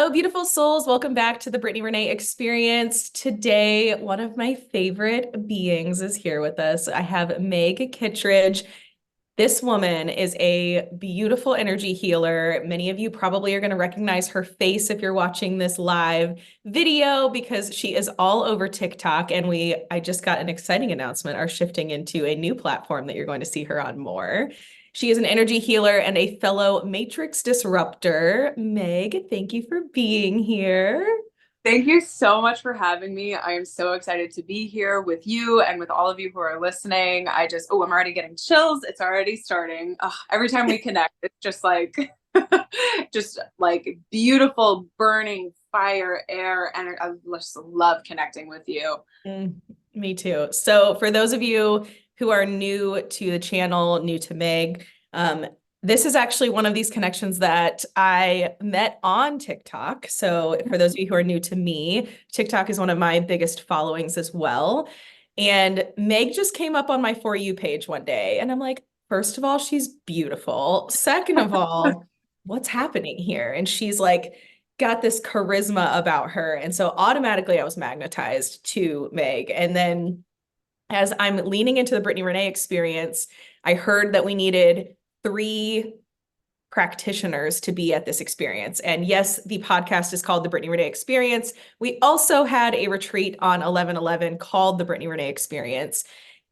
Hello, beautiful souls. Welcome back to the Brittany Renee Experience. Today, one of my favorite beings is here with us. I have Meg Kittridge. This woman is a beautiful energy healer. Many of you probably are going to recognize her face if you're watching this live video because she is all over TikTok. And I just got an exciting announcement, are shifting into a new platform that you're going to see her on more. She is an energy healer and a fellow matrix disruptor. Meg, thank you for being here. Thank you so much for having me. I am so excited to be here with you and with all of you who are listening. I'm already getting chills. It's already starting. Ugh, every time we connect, it's just like, just like beautiful burning fire, air, and I just love connecting with you. Me too. So for those of you who are new to the channel, new to Meg, this is actually one of these connections that I met on TikTok. So for those of you who are new to me, TikTok is one of my biggest followings as well. And Meg just came up on my For You page one day. And I'm like, first of all, she's beautiful. Second of all, what's happening here? And she's like, got this charisma about her. And so automatically I was magnetized to Meg. And then as I'm leaning into the Brittany Renee Experience, I heard that we needed 3 practitioners to be at this experience. And yes, the podcast is called the Brittany Renee Experience. We also had a retreat on 11/11 called the Brittany Renee Experience.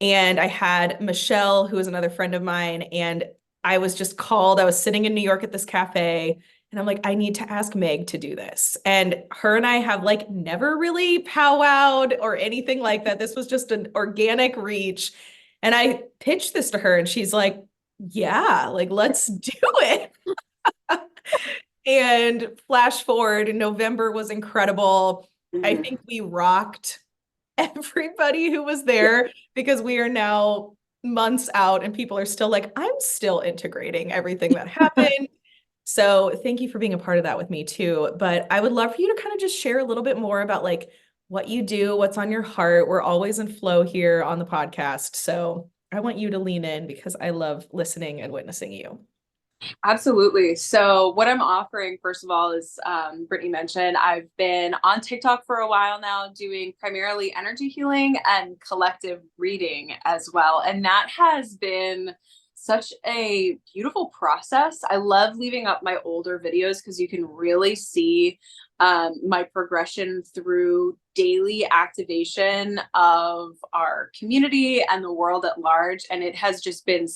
And I had Michelle, who is another friend of mine, and I was just called. I was sitting in New York at this cafe, and I'm like, I need to ask Meg to do this. And her and I have like never really powwowed or anything like that. This was just an organic reach. And I pitched this to her, and she's like, yeah, like let's do it. And flash forward, November was incredible. I think we rocked everybody who was there because we are now months out and people are still like, I'm still integrating everything that happened. So thank you for being a part of that with me too. But I would love for you to kind of just share a little bit more about like what you do, what's on your heart. We're always in flow here on the podcast. So I want you to lean in because I love listening and witnessing you. Absolutely. So what I'm offering, first of all, is Brittany mentioned, I've been on TikTok for a while now doing primarily energy healing and collective reading as well. And that has been such a beautiful process. I love leaving up my older videos because you can really see my progression through daily activation of our community and the world at large. And it has just been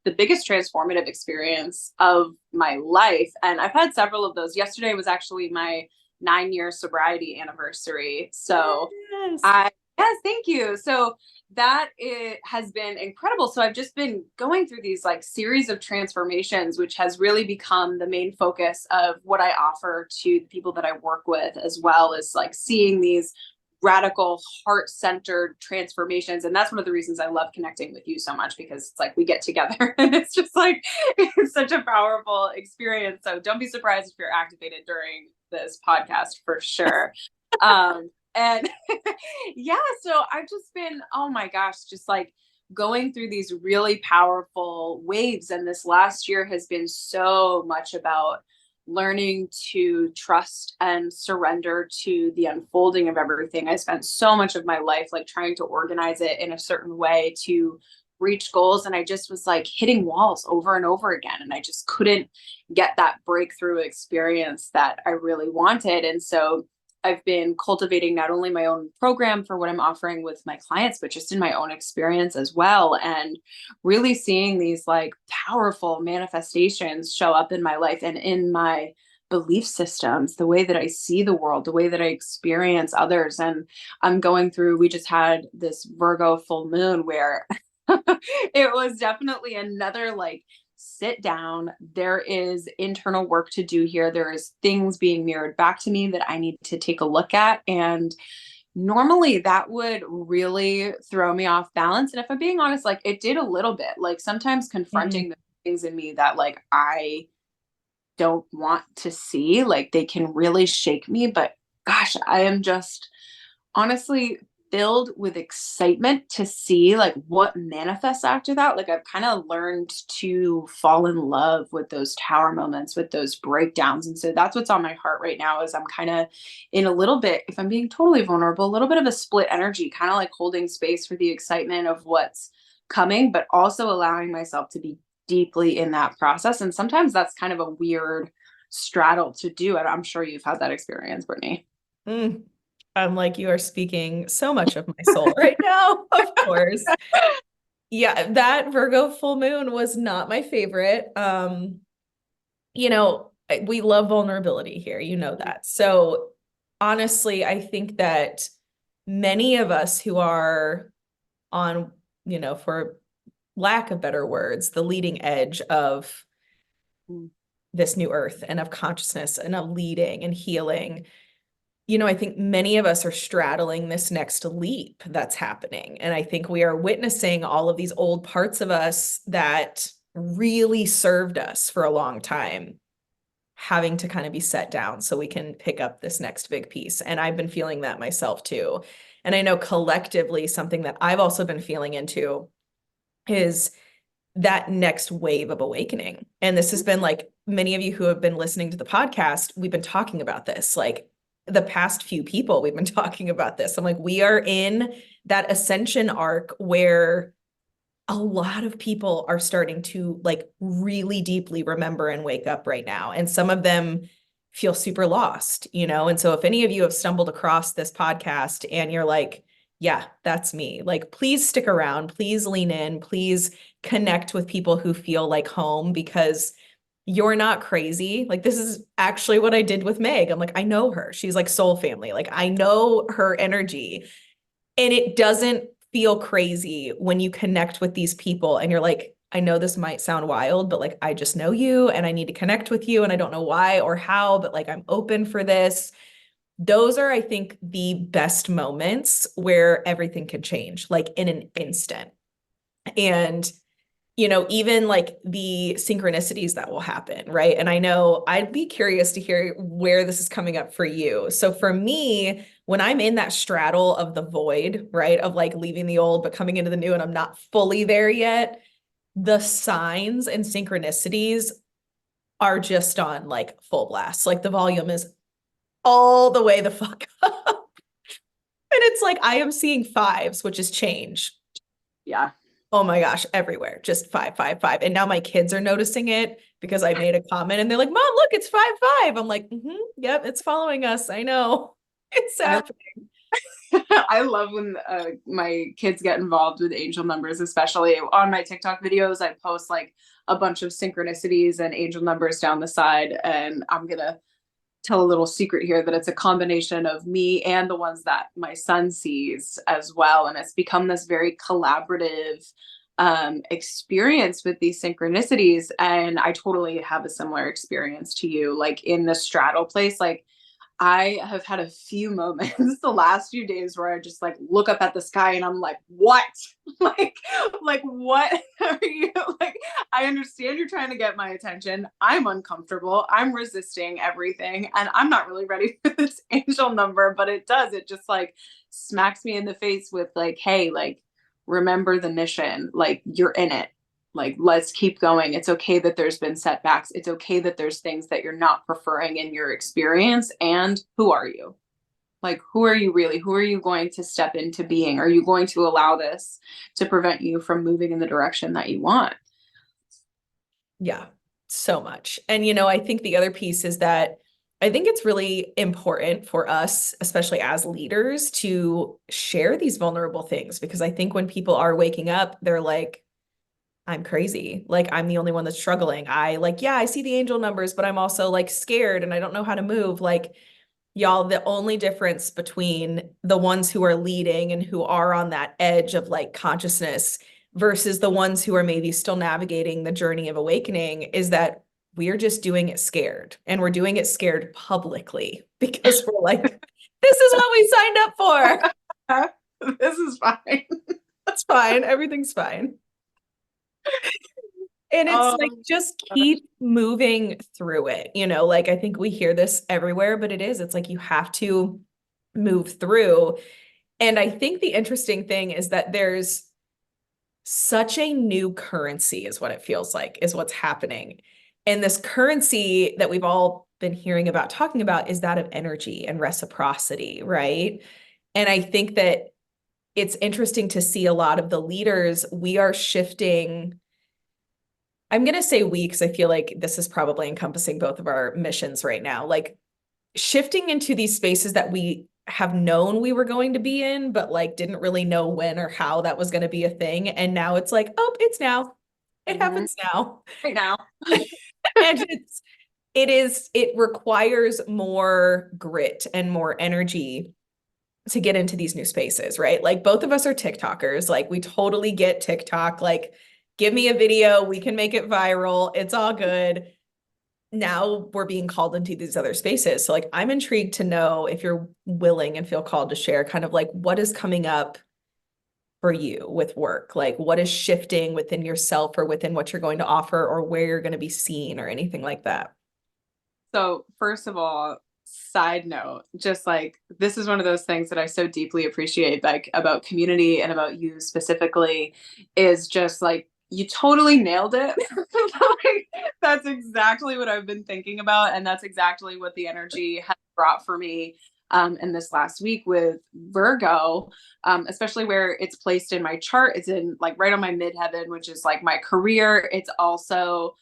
the biggest transformative experience of my life. And I've had several of those. Yesterday was actually my 9-year sobriety anniversary. So Yes. yes, thank you. So that it has been incredible. So I've just been going through these like series of transformations, which has really become the main focus of what I offer to the people that I work with, as well as like seeing these radical heart-centered transformations. And that's one of the reasons I love connecting with you so much, because it's like we get together and it's just like it's such a powerful experience. So don't be surprised if you're activated during this podcast for sure. And yeah, so I've just been, oh my gosh, just like going through these really powerful waves. And this last year has been so much about learning to trust and surrender to the unfolding of everything. I spent so much of my life like trying to organize it in a certain way to reach goals, and I just was like hitting walls over and over again, and I just couldn't get that breakthrough experience that I really wanted. And so I've been cultivating not only my own program for what I'm offering with my clients, but just in my own experience as well. And really seeing these like powerful manifestations show up in my life and in my belief systems, the way that I see the world, the way that I experience others. And I'm going through, we just had this Virgo full moon where it was definitely another like sit down. There is internal work to do here. There is things being mirrored back to me that I need to take a look at. And normally that would really throw me off balance. And if I'm being honest, like it did a little bit, like sometimes confronting the things in me that like I don't want to see, like they can really shake me. But gosh, I am just honestly filled with excitement to see like what manifests after that. Like I've kind of learned to fall in love with those tower moments, with those breakdowns. And so that's what's on my heart right now is I'm kind of in a little bit, if I'm being totally vulnerable, a little bit of a split energy, kind of like holding space for the excitement of what's coming, but also allowing myself to be deeply in that process. And sometimes that's kind of a weird straddle to do. And I'm sure you've had that experience, Brittany. Mm. I'm like, you are speaking so much of my soul right now, of course. Yeah, that Virgo full moon was not my favorite. You know, we love vulnerability here, you know that. So honestly, I think that many of us who are on, you know, for lack of better words, the leading edge of this new earth and of consciousness and of leading and healing, you know, I think many of us are straddling this next leap that's happening. And I think we are witnessing all of these old parts of us that really served us for a long time having to kind of be set down so we can pick up this next big piece. And I've been feeling that myself too. And I know collectively, something that I've also been feeling into is that next wave of awakening. And this has been like many of you who have been listening to the podcast, we've been talking about this. Like the past few people, we've been talking about this. I'm like, we are in that ascension arc where a lot of people are starting to like really deeply remember and wake up right now. And some of them feel super lost, you know? And so if any of you have stumbled across this podcast and you're like, yeah, that's me, like, please stick around, please lean in, please connect with people who feel like home because you're not crazy. Like, this is actually what I did with Meg. I'm like, I know her. She's like soul family. Like, I know her energy. And it doesn't feel crazy when you connect with these people and you're like, I know this might sound wild, but like, I just know you and I need to connect with you. And I don't know why or how, but like, I'm open for this. Those are, I think, the best moments where everything can change, like in an instant. And you know, even like the synchronicities that will happen, right? And I know I'd be curious to hear where this is coming up for you. So for me, when I'm in that straddle of the void, right, of like leaving the old but coming into the new and I'm not fully there yet, the signs and synchronicities are just on like full blast. Like the volume is all the way the fuck up. And it's like I am seeing fives, which is change. Yeah. Oh my gosh, everywhere. Just 555. And now my kids are noticing it because I made a comment and they're like, Mom, look, it's 55. I'm like, yep, it's following us. I know. It's happening. I love when my kids get involved with angel numbers, especially on my TikTok videos. I post like a bunch of synchronicities and angel numbers down the side. And I'm going to tell a little secret here that it's a combination of me and the ones that my son sees as well. And it's become this very collaborative experience with these synchronicities. And I totally have a similar experience to you, like in the straddle place. Like I have had a few moments the last few days where I just like look up at the sky and I'm like, what? like, like what are you like? I understand you're trying to get my attention. I'm uncomfortable. I'm resisting everything. And I'm not really ready for this angel number, but it does. It just like smacks me in the face with like, hey, like, remember the mission. Like you're in it. Like, let's keep going. It's okay that there's been setbacks. It's okay that there's things that you're not preferring in your experience. And who are you? Like, who are you really? Who are you going to step into being? Are you going to allow this to prevent you from moving in the direction that you want? Yeah, so much. And, you know, I think the other piece is that I think it's really important for us, especially as leaders, to share these vulnerable things because I think when people are waking up, they're like, I'm crazy. Like I'm the only one that's struggling. I like, yeah, I see the angel numbers, but I'm also like scared and I don't know how to move. Like y'all, the only difference between the ones who are leading and who are on that edge of like consciousness versus the ones who are maybe still navigating the journey of awakening is that we're just doing it scared and we're doing it scared publicly because we're like, this is what we signed up for. This is fine. It's fine. Everything's fine. And it's like, Um, just keep moving through it. You know, like I think we hear this everywhere, but it's like you have to move through. And I think the interesting thing is that there's such a new currency is what it feels like, is what's happening. And this currency that we've all been hearing about, talking about, is that of energy and reciprocity, right? And I think that it's interesting to see a lot of the leaders, we are shifting. I'm going to say we, because I feel like this is probably encompassing both of our missions right now, like shifting into these spaces that we have known we were going to be in, but like didn't really know when or how that was going to be a thing. And now it's like, oh, it's now. It happens now. Right now. And it requires more grit and more energy to get into these new spaces, right? Like both of us are TikTokers. Like we totally get TikTok. Like give me a video, we can make it viral. It's all good. Now we're being called into these other spaces. So like I'm intrigued to know if you're willing and feel called to share kind of like what is coming up for you with work, like what is shifting within yourself or within what you're going to offer or where you're going to be seen or anything like that. So first of all, side note, just like this is one of those things that I so deeply appreciate, like about community and about you specifically, is just like you totally nailed it. Like, that's exactly what I've been thinking about, and that's exactly what the energy has brought for me in this last week with Virgo, especially where it's placed in my chart. It's in like right on my midheaven, which is like my career. It's also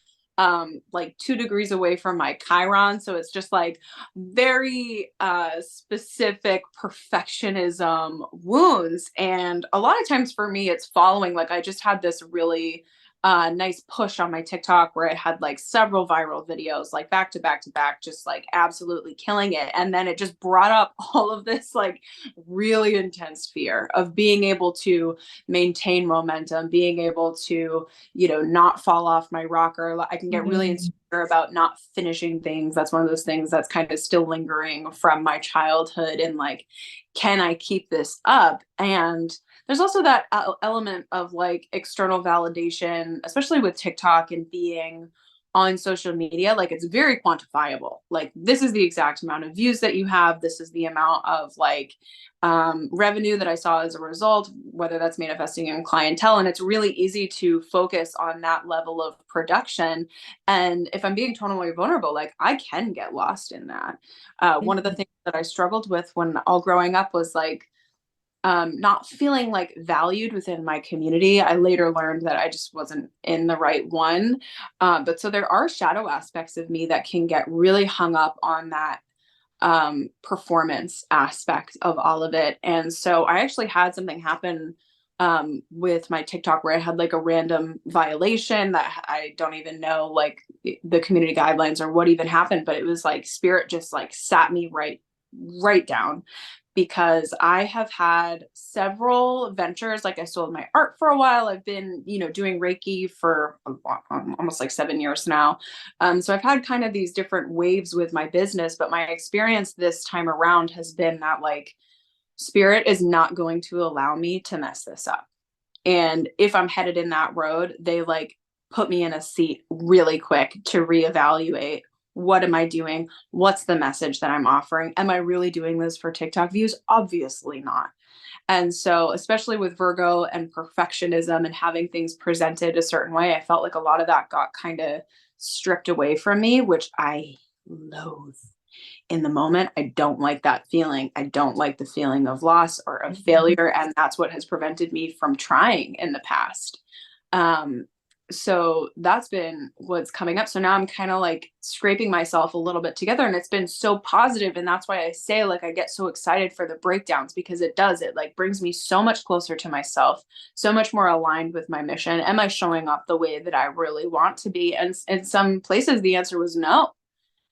like 2 degrees away from my Chiron. So it's just like very specific perfectionism wounds. And a lot of times for me, it's following, like I just had this really nice push on my TikTok where I had like several viral videos, like back to back to back, just like absolutely killing it. And then it just brought up all of this like really intense fear of being able to maintain momentum, being able to, you know, not fall off my rocker. I can get really Mhm. insecure about not finishing things. That's one of those things that's kind of still lingering from my childhood. And like, can I keep this up? And there's also that element of like external validation, especially with TikTok and being on social media. Like it's very quantifiable. Like this is the exact amount of views that you have. This is the amount of like revenue that I saw as a result, whether that's manifesting in clientele. And it's really easy to focus on that level of production. And if I'm being totally vulnerable, like I can get lost in that. One of the Mhm. things that I struggled with when all growing up was like, not feeling like valued within my community. I later learned that I just wasn't in the right one. But so there are shadow aspects of me that can get really hung up on that performance aspect of all of it. And so I actually had something happen with my TikTok where I had like a random violation that I don't even know like the community guidelines or what even happened, but it was like spirit just like sat me right down because I have had several ventures. Like I sold my art for a while. I've been, you know, doing Reiki for almost like 7 years now. So I've had kind of these different waves with my business, but my experience this time around has been that like spirit is not going to allow me to mess this up. And if I'm headed in that road, they like put me in a seat really quick to reevaluate what am I doing? What's the message that I'm offering? Am I really doing this for TikTok views? Obviously not. And so, especially with Virgo and perfectionism and having things presented a certain way, I felt like a lot of that got kind of stripped away from me, which I loathe in the moment. I don't like that feeling. I don't like the feeling of loss or of Mhm. failure. And that's what has prevented me from trying in the past. Um, so that's been what's coming up. So now I'm kind of like scraping myself a little bit together and it's been so positive. And that's why I say like I get so excited for the breakdowns because it like brings me so much closer to myself, so much more aligned with my mission. Am I showing up the way that I really want to be? And in some places the answer was no.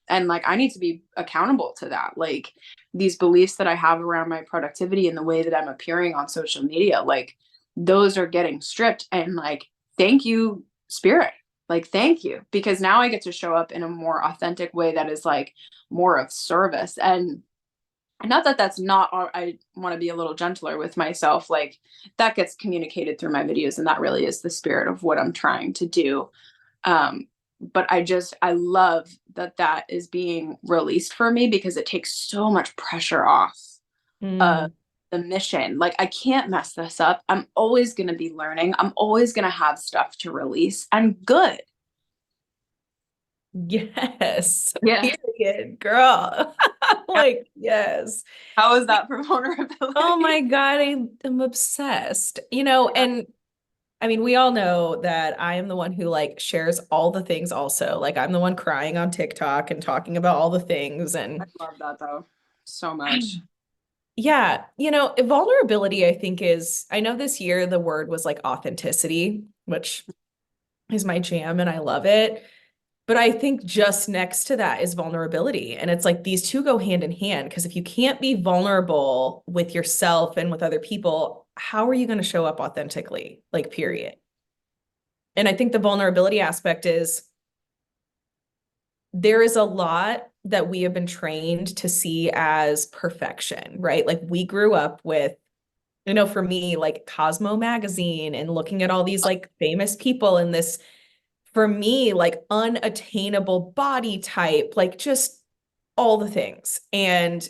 And like I need to be accountable to that. Like these beliefs that I have around my productivity and the way that I'm appearing on social media, like those are getting stripped. And like, thank you, spirit. Like, thank you. Because now I get to show up in a more authentic way that is like more of service. And not that that's not, I want to be a little gentler with myself. Like that gets communicated through my videos. And that really is the spirit of what I'm trying to do. Um, but I love that that is being released for me because it takes so much pressure off Mm. the mission. Like, I can't mess this up. I'm always going to be learning. I'm always going to have stuff to release. I'm good. Yes. Yeah. Period, girl. Like, yes. How is that for vulnerability? Oh my God, I am obsessed. And I mean, we all know that I am the one who like shares all the things also. Like I'm the one crying on TikTok and talking about all the things. I And love that though so much. yeah, vulnerability, I think I know this year the word was like authenticity, which is my jam and I love it. But I think just next to that is vulnerability. And it's like these two go hand in hand because if you can't be vulnerable with yourself and with other people, how are you going to show up authentically? Like, period. And I think the vulnerability aspect is there is a lot that we have been trained to see as perfection, right? Like we grew up with, for me, like Cosmo magazine and looking at all these like famous people in this, for me, like unattainable body type, like just all the things. And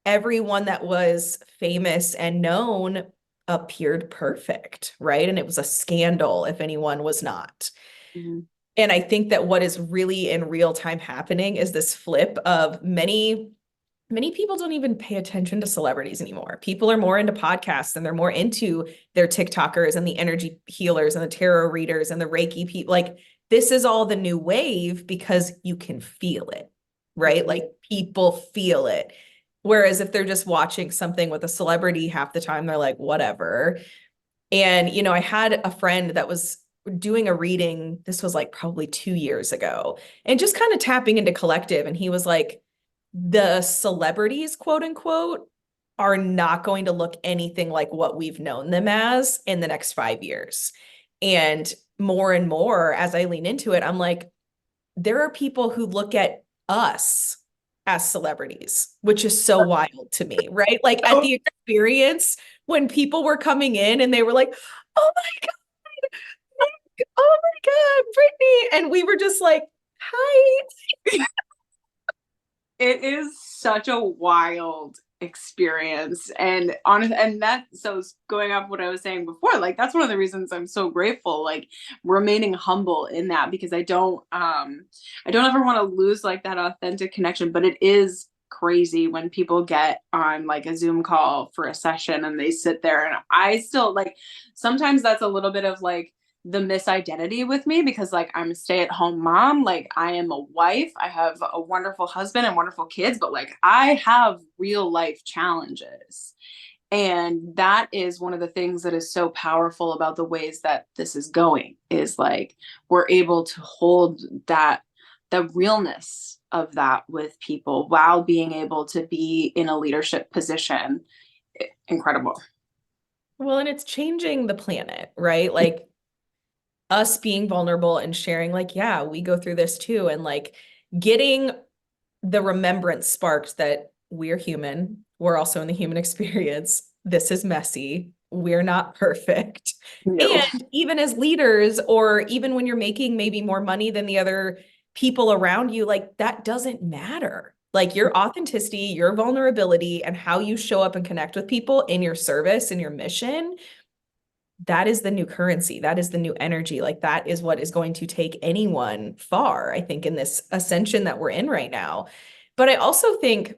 everyone that was famous and known appeared perfect, right? And it was a scandal if anyone was not. Mhm. And I think that what is really in real time happening is this flip of many people don't even pay attention to celebrities anymore. People are more into podcasts and they're more into their TikTokers and the energy healers and the tarot readers and the Reiki people. Like this is all the new wave because you can feel it, right? Like people feel it. Whereas if they're just watching something with a celebrity half the time, they're like, whatever. And, I had a friend that was doing a reading. This was like probably 2 years ago and just kind of tapping into collective. And he was like, the celebrities, quote unquote, are not going to look anything like what we've known them as in the next 5 years. And more, as I lean into it, I'm like, there are people who look at us as celebrities, which is so wild to me, right? Like at the experience when people were coming in and they were like, oh my God, oh my God, Brittany. And we were just like, hi. It is such a wild experience. And honest, and that, so going off what I was saying before, like that's one of the reasons I'm so grateful, like remaining humble in that, because I don't ever want to lose like that authentic connection. But it is crazy when people get on like a Zoom call for a session and they sit there, and I still like, sometimes that's a little bit of like the misidentity with me, because like I'm a stay-at-home mom, like I am a wife, I have a wonderful husband and wonderful kids, but like I have real life challenges. And that is one of the things that is so powerful about the ways that this is going, is like we're able to hold that, the realness of that with people while being able to be in a leadership position. Incredible. Well, and it's changing the planet, right? Like us being vulnerable and sharing, like, yeah, we go through this too. And like getting the remembrance sparked that we're human. We're also in the human experience. This is messy. We're not perfect. No. And even as leaders, or even when you're making maybe more money than the other people around you, like that doesn't matter. Like your authenticity, your vulnerability, and how you show up and connect with people in your service and your mission, that is the new currency. That is the new energy. Like that is what is going to take anyone far, I think, in this ascension that we're in right now. But I also think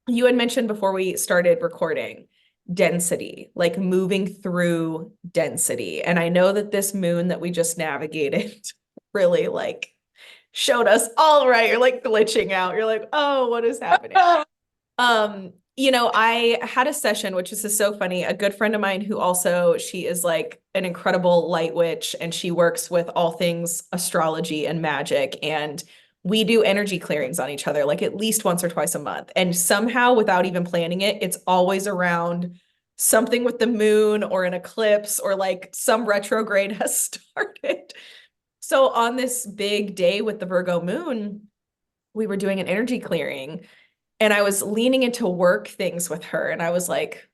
you had mentioned before we started recording density, like moving through density. And I know that this moon that we just navigated really like showed us all right. You're like glitching out. You're like, oh, what is happening? I had a session, which is so funny. A good friend of mine who also, she is like an incredible light witch and she works with all things astrology and magic. And we do energy clearings on each other like at least once or twice a month. And somehow, without even planning it, it's always around something with the moon or an eclipse or like some retrograde has started. So on this big day with the Virgo moon, we were doing an energy clearing and I was leaning into work things with her. And I was like,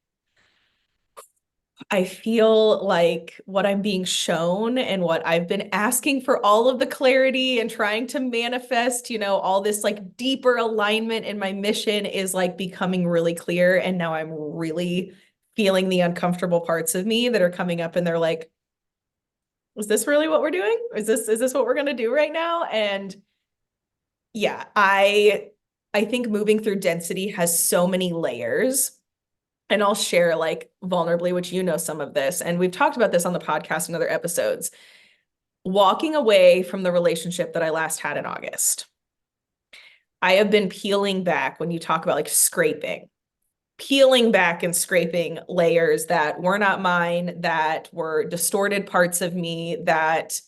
I feel like what I'm being shown and what I've been asking for, all of the clarity and trying to manifest, all this like deeper alignment in my mission is like becoming really clear. And now I'm really feeling the uncomfortable parts of me that are coming up and they're like, is this really what we're doing? Is this what we're going to do right now? And yeah, I think moving through density has so many layers. And I'll share like vulnerably, which you know some of this, and we've talked about this on the podcast in other episodes. Walking away from the relationship that I last had in August, I have been peeling back when you talk about like scraping, peeling back and scraping layers that were not mine, that were distorted parts of me, that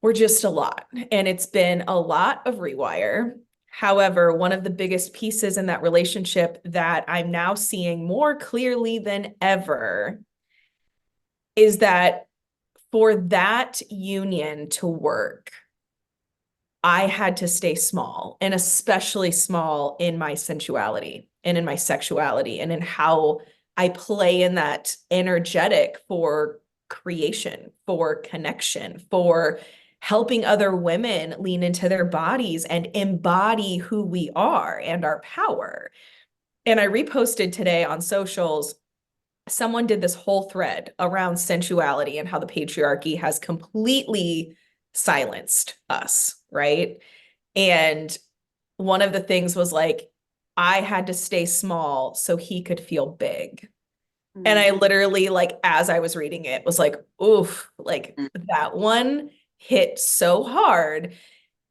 were just a lot. And it's been a lot of rewire. However, one of the biggest pieces in that relationship that I'm now seeing more clearly than ever is that for that union to work, I had to stay small, and especially small in my sensuality and in my sexuality and in how I play in that energetic for creation, for connection, for helping other women lean into their bodies and embody who we are and our power. And I reposted today on socials. Someone did this whole thread around sensuality and how the patriarchy has completely silenced us, right? And one of the things was like, I had to stay small so he could feel big. And I literally, like, as I was reading it, was like, oof, like that one hit so hard.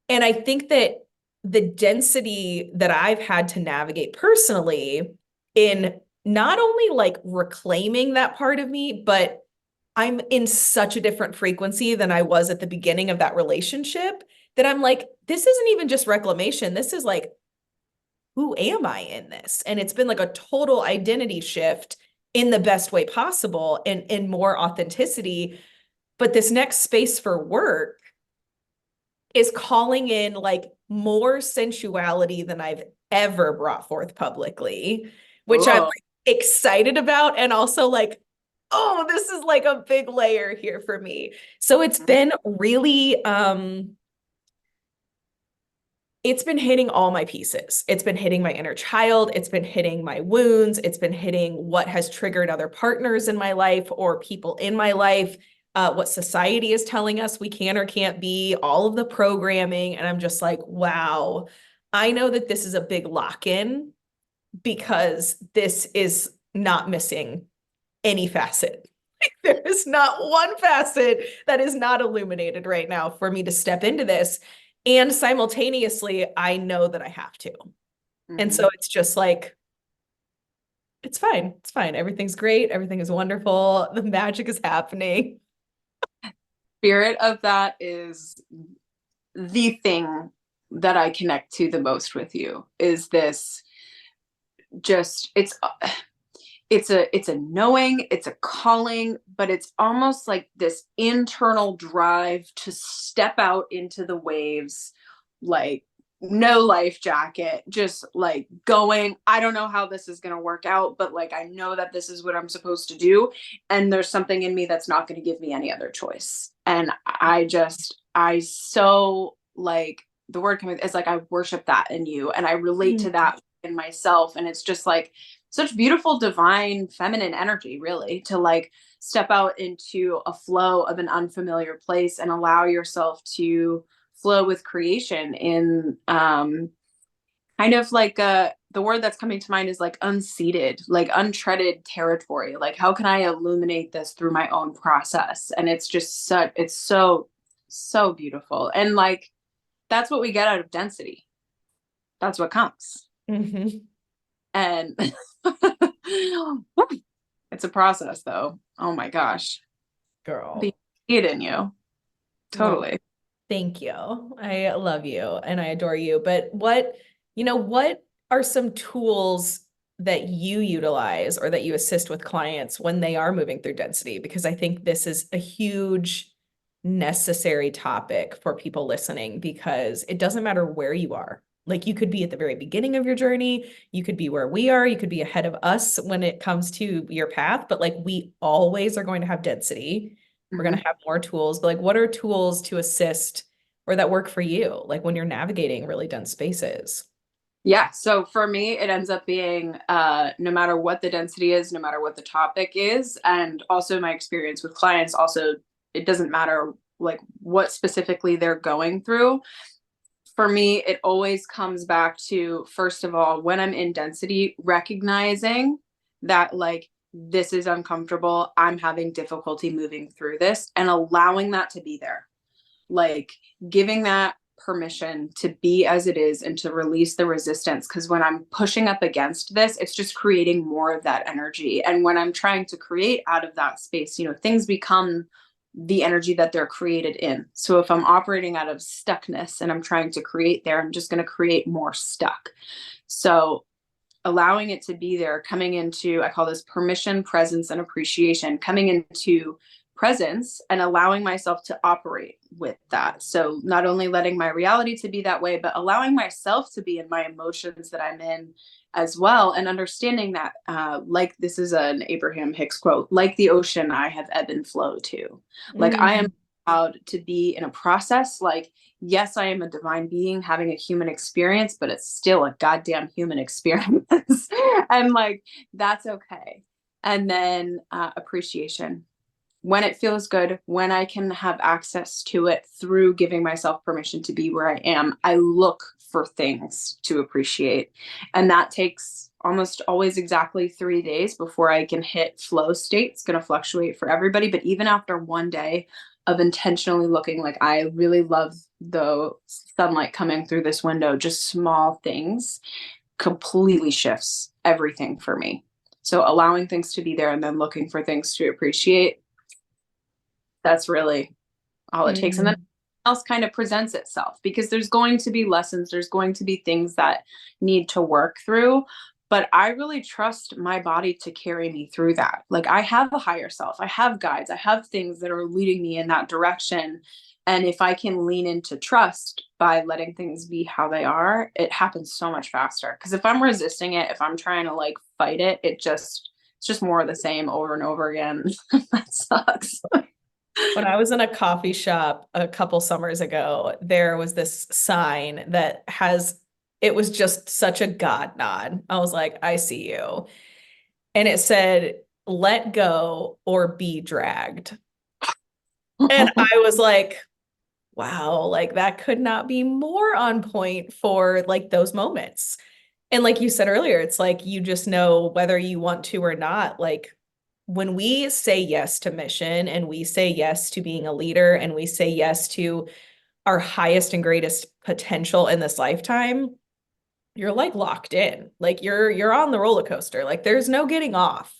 And I think that the density that I've had to navigate personally in not only like reclaiming that part of me, but I'm in such a different frequency than I was at the beginning of that relationship that I'm like, this isn't even just reclamation. This is like, who am I in this? And it's been like a total identity shift in the best way possible and in more authenticity. But this next space for work is calling in like more sensuality than I've ever brought forth publicly, which I'm like, excited about. And also like, oh, this is like a big layer here for me. So it's been hitting all my pieces. It's been hitting my inner child. It's been hitting my wounds. It's been hitting what has triggered other partners in my life or people in my life, what society is telling us we can or can't be, all of the programming. And I'm just like, wow, I know that this is a big lock-in because this is not missing any facet. There is not one facet that is not illuminated right now for me to step into this. And simultaneously, I know that I have to. And so it's just like, it's fine. It's fine. Everything's great. Everything is wonderful. The magic is happening. Spirit of that is the thing that I connect to the most with you, is this just, it's a knowing, it's a calling, but it's almost like this internal drive to step out into the waves, like no life jacket, just like going, I don't know how this is going to work out, but like, I know that this is what I'm supposed to do. And there's something in me that's not going to give me any other choice. And I so like the word coming, it's like, I worship that in you and I relate to that in myself. And it's just like, such beautiful, divine, feminine energy, really, to like step out into a flow of an unfamiliar place and allow yourself to flow with creation in kind of like the word that's coming to mind is like unseated, like untreaded territory. Like, how can I illuminate this through my own process? And it's just it's so beautiful. And like, that's what we get out of density. That's what comes. And it's a process though. Oh my gosh. Girl. See it in you. Totally. Well, thank you. I love you and I adore you. But what are some tools that you utilize or that you assist with clients when they are moving through density? Because I think this is a huge necessary topic for people listening, because it doesn't matter where you are. Like, you could be at the very beginning of your journey, you could be where we are, you could be ahead of us when it comes to your path, but like, we always are going to have density. We're going to have more tools, but like, what are tools to assist or that work for you? Like when you're navigating really dense spaces? Yeah. So for me, it ends up being no matter what the density is, no matter what the topic is, and also my experience with clients, also, it doesn't matter like what specifically they're going through. For me, it always comes back to, first of all, when I'm in density, recognizing that like this is uncomfortable, I'm having difficulty moving through this, and allowing that to be there, like giving that permission to be as it is and to release the resistance. Because when I'm pushing up against this, it's just creating more of that energy. And when I'm trying to create out of that space, you know, things become the energy that they're created in. So if I'm operating out of stuckness and I'm trying to create there, I'm just going to create more stuck. So allowing it to be there, coming into, I call this permission, presence, and appreciation, coming into presence and allowing myself to operate with that. So not only letting my reality to be that way, but allowing myself to be in my emotions that I'm in as well. And understanding that, like this is an Abraham Hicks quote, like the ocean, I have ebb and flow too. Like I am allowed to be in a process. Like, yes, I am a divine being having a human experience, but it's still a goddamn human experience. And like, that's okay. And then appreciation. When it feels good, when I can have access to it through giving myself permission to be where I am, I look for things to appreciate. And that takes almost always exactly 3 days before I can hit flow state. It's going to fluctuate for everybody. But even after one day of intentionally looking, like I really love the sunlight coming through this window, just small things completely shifts everything for me. So allowing things to be there and then looking for things to appreciate, that's really all it takes. And then else kind of presents itself, because there's going to be lessons, there's going to be things that need to work through, but I really trust my body to carry me through that. Like I have a higher self, I have guides, I have things that are leading me in that direction. And if I can lean into trust by letting things be how they are, it happens so much faster. Because if I'm resisting it, if I'm trying to like fight it, it's just more of the same over and over again. That sucks. When I was in a coffee shop a couple summers ago, there was this sign that it was just such a God nod. I was like, I see you. And it said, let go or be dragged. And I was like, wow, like that could not be more on point for like those moments. And like you said earlier, it's like you just know whether you want to or not. Like when we say yes to mission and we say yes to being a leader and we say yes to our highest and greatest potential in this lifetime, you're like locked in. Like you're on the roller coaster. Like there's no getting off.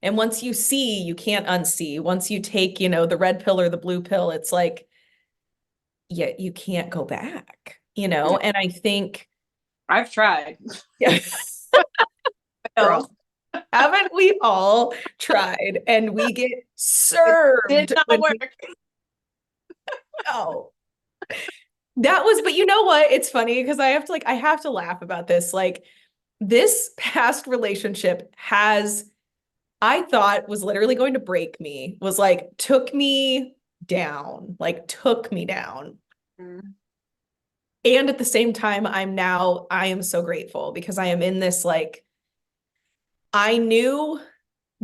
And once you see, you can't unsee. Once you take, the red pill or the blue pill, it's like, yeah, you can't go back, And I think, I've tried. yeah, Girl, haven't we all tried? And we get it did served not when work. we go. But you know what? It's funny because I have to laugh about this. Like this past relationship I thought was literally going to break me, was like, took me down, like took me down. Mm. And at the same time, I am so grateful because I am in this, like, I knew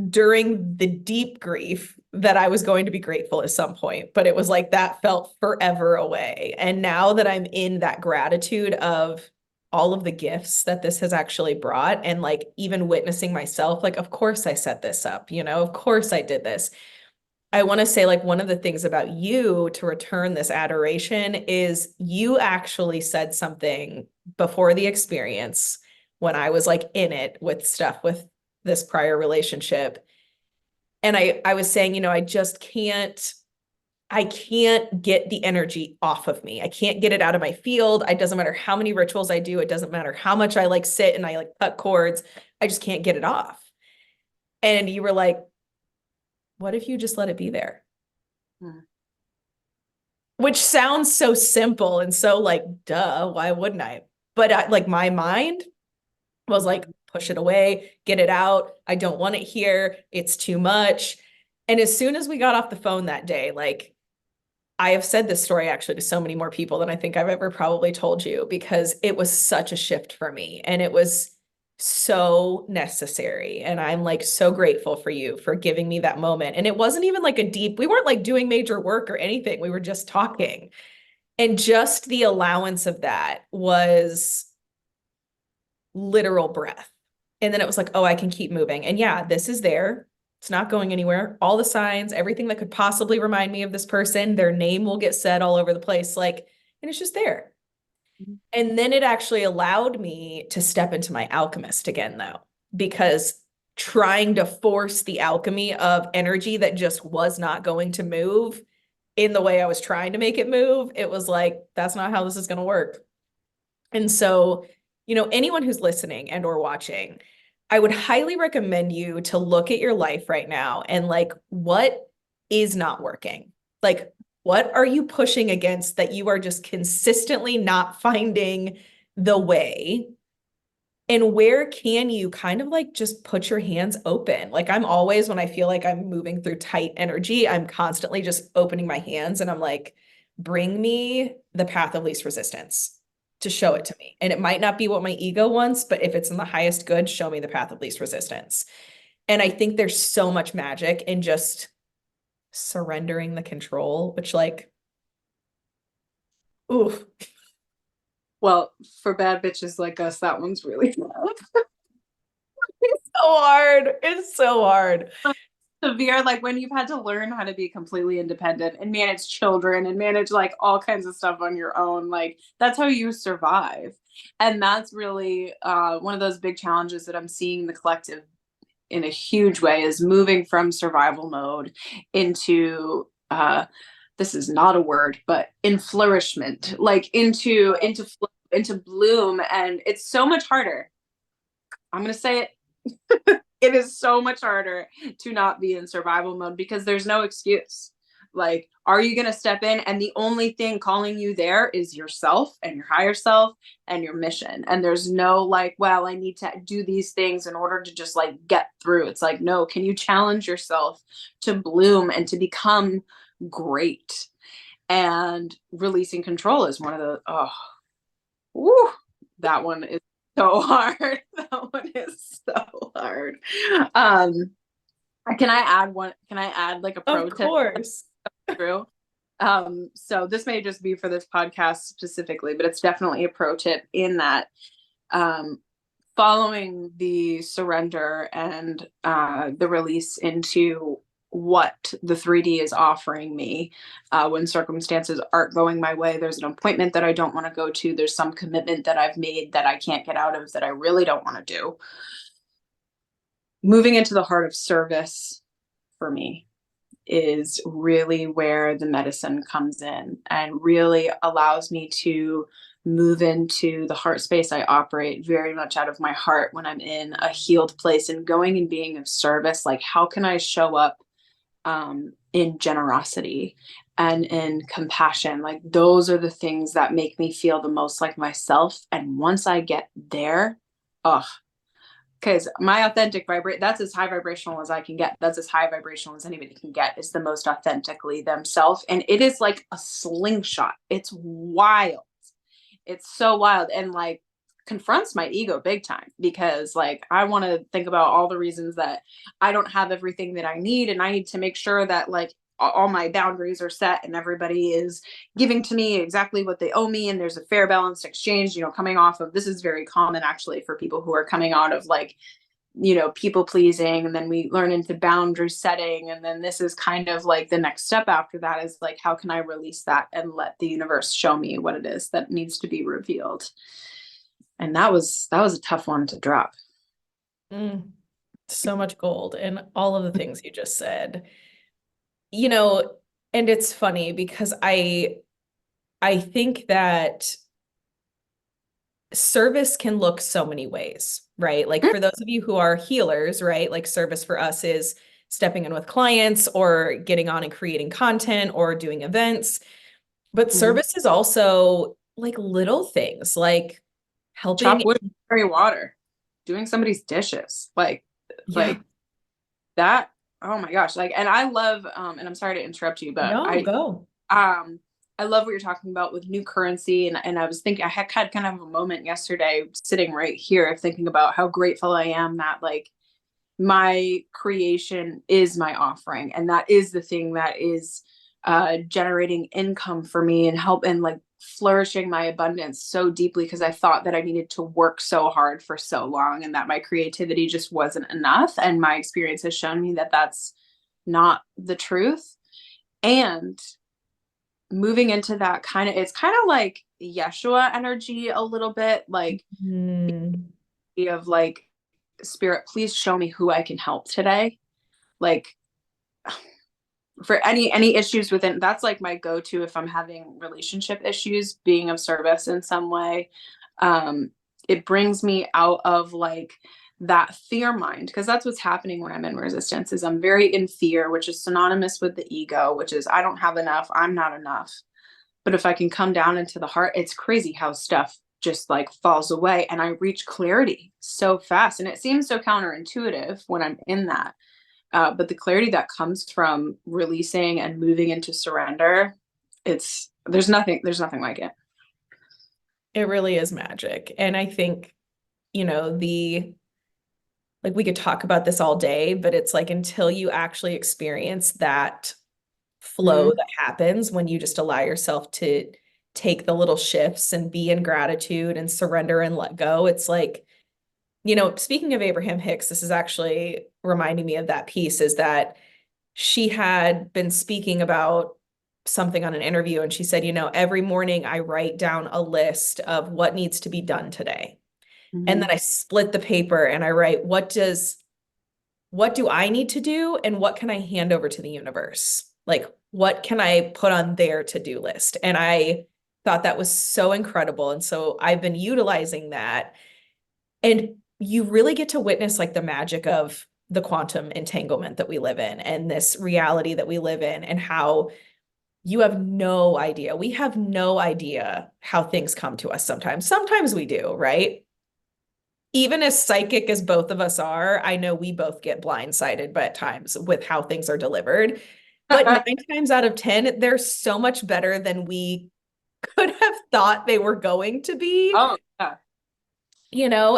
during the deep grief that I was going to be grateful at some point, but it was like that felt forever away. And now that I'm in that gratitude of all of the gifts that this has actually brought, and like even witnessing myself, like, of course I set this up, of course I did this. I want to say, like, one of the things about you to return this adoration is you actually said something before the experience when I was like in it with stuff with this prior relationship. And I was saying, I can't get the energy off of me. I can't get it out of my field. It doesn't matter how many rituals I do. It doesn't matter how much I like sit and I like cut cords. I just can't get it off. And you were like, what if you just let it be there? Mm. Which sounds so simple and so like, duh, why wouldn't I? But like my mind was like, push it away, get it out. I don't want it here. It's too much. And as soon as we got off the phone that day, like I have said this story actually to so many more people than I think I've ever probably told you because it was such a shift for me and it was so necessary. And I'm like so grateful for you for giving me that moment. And it wasn't even like we weren't like doing major work or anything. We were just talking. And just the allowance of that was literal breath. And then it was like, oh, I can keep moving. And yeah, this is there. It's not going anywhere. All the signs, everything that could possibly remind me of this person, their name will get said all over the place. Like, and it's just there. And then it actually allowed me to step into my alchemist again, though, because trying to force the alchemy of energy that just was not going to move in the way I was trying to make it move, it was like, that's not how this is going to work. And so, anyone who's listening and or watching, I would highly recommend you to look at your life right now and like, what is not working? Like, what are you pushing against that you are just consistently not finding the way? And where can you kind of like just put your hands open? Like I'm always, when I feel like I'm moving through tight energy, I'm constantly just opening my hands and I'm like, bring me the path of least resistance to show it to me. And it might not be what my ego wants, but if it's in the highest good, show me the path of least resistance. And I think there's so much magic in just surrendering the control, which like, ooh. Well, for bad bitches like us, that one's really tough. It's so hard. It's so hard. Severe, like when you've had to learn how to be completely independent and manage children and manage like all kinds of stuff on your own, like that's how you survive. And that's really one of those big challenges that I'm seeing the collective in a huge way is moving from survival mode into this is not a word, but in flourishment, like into bloom. And it's so much harder. I'm gonna say it. It is so much harder to not be in survival mode because there's no excuse. Like, are you going to step in? And the only thing calling you there is yourself and your higher self and your mission. And there's no like, well, I need to do these things in order to just like get through. It's like, no, can you challenge yourself to bloom and to become great? And releasing control is one of the, woo, that one is so hard. That one is so hard. Can I add like a pro tip? Of course. True. So this may just be for this podcast specifically, but it's definitely a pro tip in that following the surrender and the release into what the 3D is offering me when circumstances aren't going my way. There's an appointment that I don't want to go to. There's some commitment that I've made that I can't get out of that I really don't want to do. Moving into the heart of service for me is really where the medicine comes in and really allows me to move into the heart space. I operate very much out of my heart when I'm in a healed place and going and being of service. Like, how can I show up in generosity and in compassion? Like, those are the things that make me feel the most like myself. And once I get there, because my authentic that's as high vibrational as I can get. That's as high vibrational as anybody can get. Is the most authentically themselves. And it is like a slingshot. It's wild. It's so wild. And like confronts my ego big time because like I want to think about all the reasons that I don't have everything that I need. And I need to make sure that like all my boundaries are set and everybody is giving to me exactly what they owe me. And there's a fair balanced exchange, coming off of, this is very common actually for people who are coming out of like, people pleasing. And then we learn into boundary setting. And then this is kind of like the next step after that is like, how can I release that and let the universe show me what it is that needs to be revealed? And that was a tough one to drop. So much gold in all of the things you just said. And it's funny because I think that service can look so many ways, right? Like for those of you who are healers, right? Like service for us is stepping in with clients or getting on and creating content or doing events. But service is also like little things like helping chop wood, carry water, doing somebody's dishes, like that. Oh my gosh. Like, and I love, and I'm sorry to interrupt you, but no, go. I love what you're talking about with new currency. And I was thinking, I had kind of a moment yesterday sitting right here thinking about how grateful I am that like my creation is my offering. And that is the thing that is generating income for me and help and like flourishing my abundance so deeply, because I thought that I needed to work so hard for so long and that my creativity just wasn't enough. And my experience has shown me that that's not the truth. And moving into that kind of, it's kind of like Yeshua energy a little bit, like Mm. of like, spirit, please show me who I can help today. Like for any issues within, that's like my go-to if I'm having relationship issues, being of service in some way. It brings me out of like that fear mind, because that's what's happening when I'm in resistance is I'm very in fear, which is synonymous with the ego, which is I don't have enough, I'm not enough. But if I can come down into the heart, it's crazy how stuff just like falls away and I reach clarity so fast. And it seems so counterintuitive when I'm in that. But the clarity that comes from releasing and moving into surrender, there's nothing like it. It really is magic. And I think, like we could talk about this all day, but it's like until you actually experience that flow Mm-hmm. that happens when you just allow yourself to take the little shifts and be in gratitude and surrender and let go. It's like, speaking of Abraham Hicks, this is actually reminding me of that piece is that she had been speaking about something on an interview and she said, every morning I write down a list of what needs to be done today. And Mm-hmm. then I split the paper and I write, what do I need to do and what can I hand over to the universe? Like, what can I put on their to-do list? And I thought that was so incredible. And so I've been utilizing that. And you really get to witness like the magic of the quantum entanglement that we live in and this reality that we live in and how you have no idea. We have no idea how things come to us sometimes. Sometimes we do, right? Even as psychic as both of us are, I know we both get blindsided by at times with how things are delivered. But 9 times out of 10, they're so much better than we could have thought they were going to be, Oh, yeah.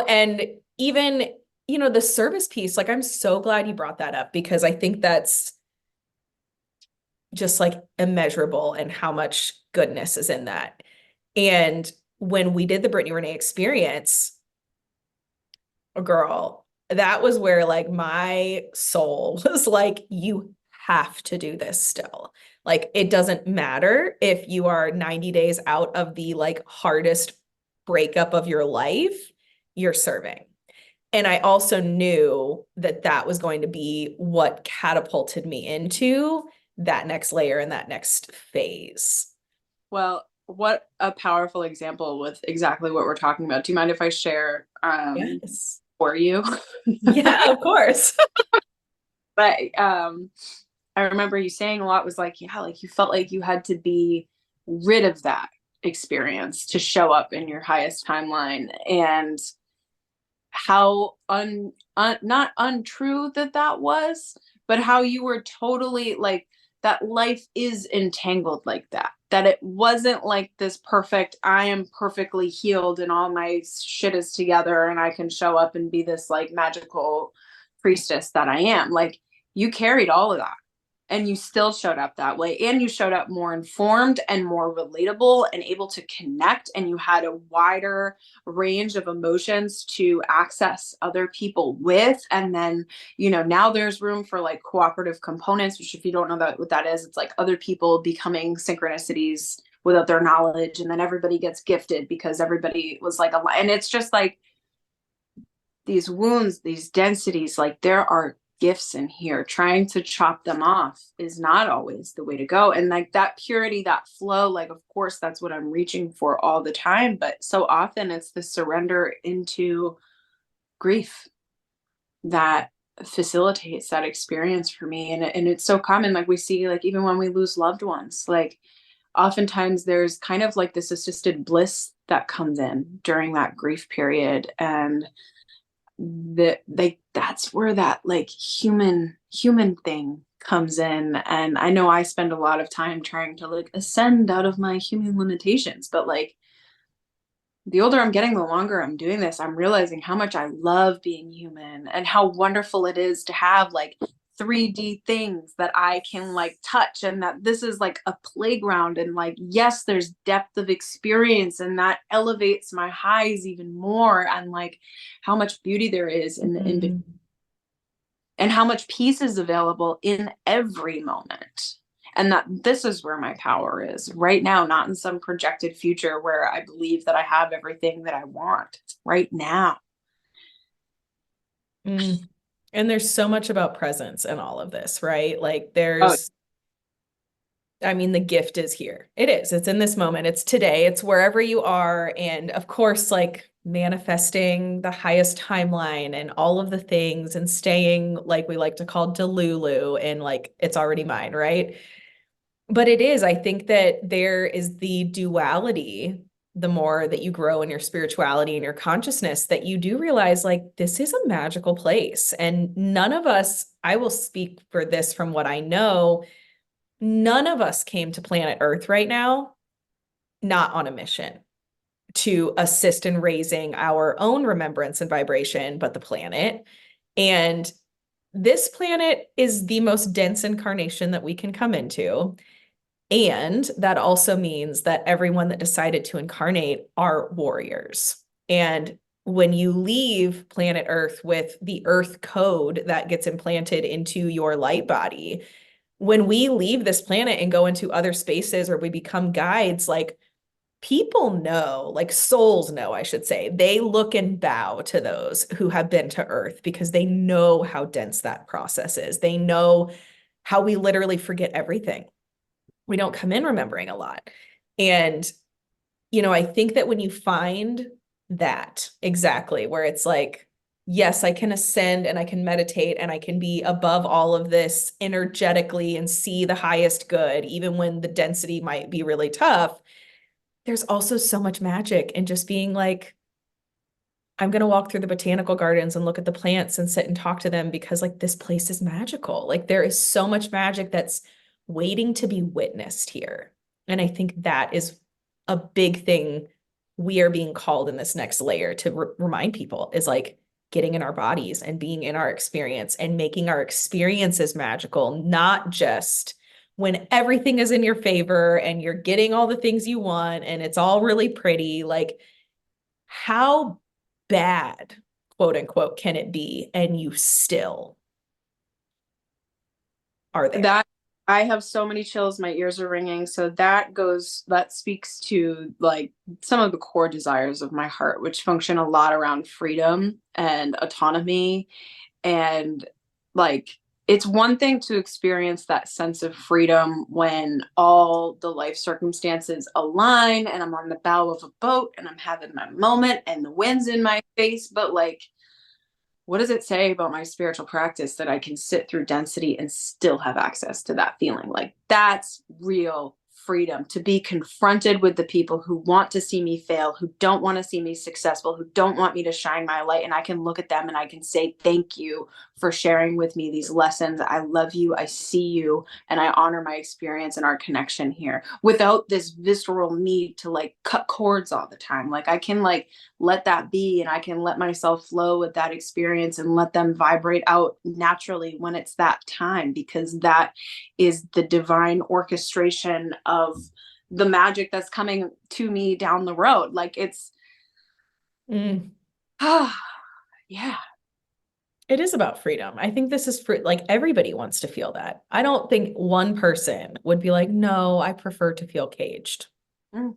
and even, the service piece, like I'm so glad you brought that up because I think that's just like immeasurable and how much goodness is in that. And when we did the Brittany Renee experience, girl, that was where like my soul was like, you have to do this still. Like, it doesn't matter if you are 90 days out of the like hardest breakup of your life, you're serving. And I also knew that that was going to be what catapulted me into that next layer and that next phase. Well, what a powerful example with exactly what we're talking about. Do you mind if I share Yes. for you? Yeah, of course. But I remember you saying a lot was like, yeah, like you felt like you had to be rid of that experience to show up in your highest timeline, and how not untrue that was, but how you were totally like that life is entangled like that. That it wasn't like this perfect, I am perfectly healed and all my shit is together and I can show up and be this like magical priestess that I am. Like you carried all of that and you still showed up that way, and you showed up more informed and more relatable and able to connect, and you had a wider range of emotions to access other people with. And then now there's room for like cooperative components, which if you don't know what that is, it's like other people becoming synchronicities without their knowledge, and then everybody gets gifted because everybody was like and it's just like these wounds, these densities, like there are gifts in here. Trying to chop them off is not always the way to go. And like that purity, that flow, like of course that's what I'm reaching for all the time, but so often it's the surrender into grief that facilitates that experience for me. And it's so common, like we see, like even when we lose loved ones, like oftentimes there's kind of like this assisted bliss that comes in during that grief period. And that's where that like human thing comes in. And I know I spend a lot of time trying to like ascend out of my human limitations, but like the older I'm getting, the longer I'm doing this, I'm realizing how much I love being human and how wonderful it is to have like 3D things that I can like touch, and that this is like a playground, and like yes, there's depth of experience, and that elevates my highs even more, and like how much beauty there is in the in between, Mm. and how much peace is available in every moment. And that this is where my power is right now, not in some projected future where I believe that I have everything that I want. It's right now. Mm. And there's so much about presence in all of this, right? Like Oh, I mean, the gift is here. It is. It's in this moment. It's today. It's wherever you are. And of course, like manifesting the highest timeline and all of the things and staying, like we like to call Delulu, and like it's already mine, right? But it is. I think that there is the duality, the more that you grow in your spirituality and your consciousness, that you do realize like this is a magical place. And none of us, I will speak for this from what I know, none of us came to planet Earth right now not on a mission to assist in raising our own remembrance and vibration, but the planet. And this planet is the most dense incarnation that we can come into. And that also means that everyone that decided to incarnate are warriors. And when you leave planet Earth with the Earth code that gets implanted into your light body, when we leave this planet and go into other spaces or we become guides, like people know, like souls know, I should say, they look and bow to those who have been to Earth because they know how dense that process is. They know how we literally forget everything. We don't come in remembering a lot. And, I think that when you find that exactly where it's like, yes, I can ascend and I can meditate and I can be above all of this energetically and see the highest good, even when the density might be really tough. There's also so much magic in just being like, I'm going to walk through the botanical gardens and look at the plants and sit and talk to them because like this place is magical. Like there is so much magic that's waiting to be witnessed here. And I think that is a big thing we are being called in this next layer to remind people is like getting in our bodies and being in our experience and making our experiences magical, not just when everything is in your favor and you're getting all the things you want and it's all really pretty. Like, how bad, quote unquote, can it be? And you still are there. that I have so many chills, my ears are ringing. So that speaks to like some of the core desires of my heart, which function a lot around freedom and autonomy. And like it's one thing to experience that sense of freedom when all the life circumstances align and I'm on the bow of a boat and I'm having my moment and the wind's in my face, but like what does it say about my spiritual practice that I can sit through density and still have access to that feeling? Like that's real freedom, to be confronted with the people who want to see me fail, who don't want to see me successful, who don't want me to shine my light. And I can look at them and I can say, thank you for sharing with me these lessons. I love you. I see you. And I honor my experience and our connection here without this visceral need to like cut cords all the time. Like I can like let that be, and I can let myself flow with that experience and let them vibrate out naturally when it's that time, because that is the divine orchestration of the magic that's coming to me down the road. Like it's yeah. It is about freedom. I think this is for like everybody wants to feel that. I don't think one person would be like, no, I prefer to feel caged. Mm.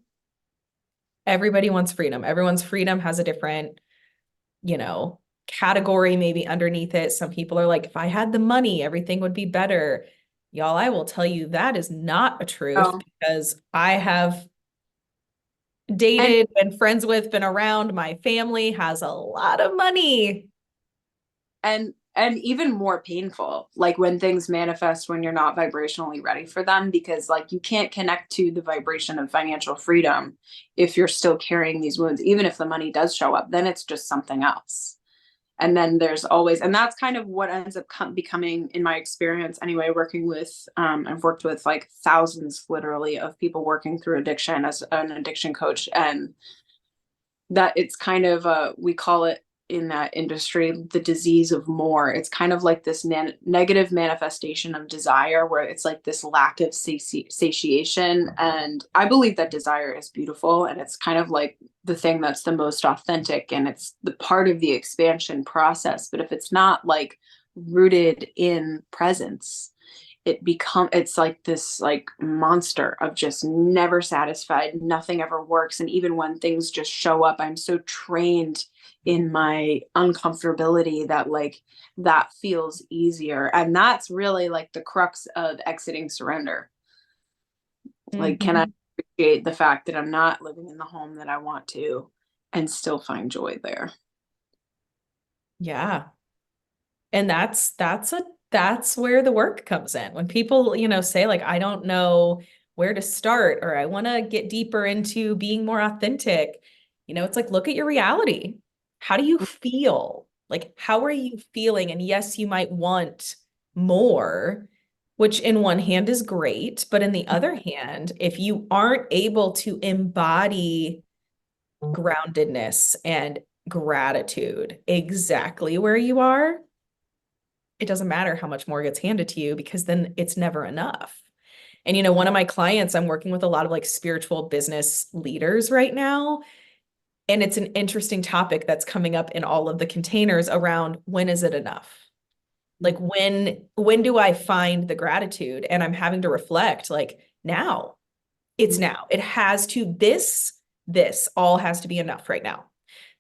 Everybody wants freedom. Everyone's freedom has a different, category maybe underneath it. Some people are like, if I had the money, everything would be better. Y'all, I will tell you that is not a truth Oh. because I have and dated, been friends with, been around. My family has a lot of money. and even more painful, like when things manifest when you're not vibrationally ready for them, because like you can't connect to the vibration of financial freedom if you're still carrying these wounds. Even if the money does show up, then it's just something else. And then there's always, and that's kind of what ends up becoming, in my experience anyway, working with, I've worked with like thousands literally of people working through addiction as an addiction coach. And that it's kind of, we call it in that industry, the disease of more. It's kind of like this negative manifestation of desire, where it's like this lack of satiation. And I believe that desire is beautiful, and it's kind of like the thing that's the most authentic, and it's the part of the expansion process. But if it's not like rooted in presence, it's like this like monster of just never satisfied, nothing ever works. And even when things just show up, I'm so trained in my uncomfortability that like that feels easier. And that's really like the crux of exiting surrender. Like, can I appreciate the fact that I'm not living in the home that I want to and still find joy there? Yeah. And that's where the work comes in. When people, say like, I don't know where to start, or I want to get deeper into being more authentic, it's like, look at your reality. How do you feel? Like, how are you feeling? And yes, you might want more, which in one hand is great, but in the other hand, if you aren't able to embody groundedness and gratitude exactly where you are, it doesn't matter how much more gets handed to you, because then it's never enough. And, one of my clients, I'm working with a lot of like spiritual business leaders right now. And it's an interesting topic that's coming up in all of the containers around, when is it enough? Like, when do I find the gratitude? And I'm having to reflect, like, now. It's now. It has to, this all has to be enough right now.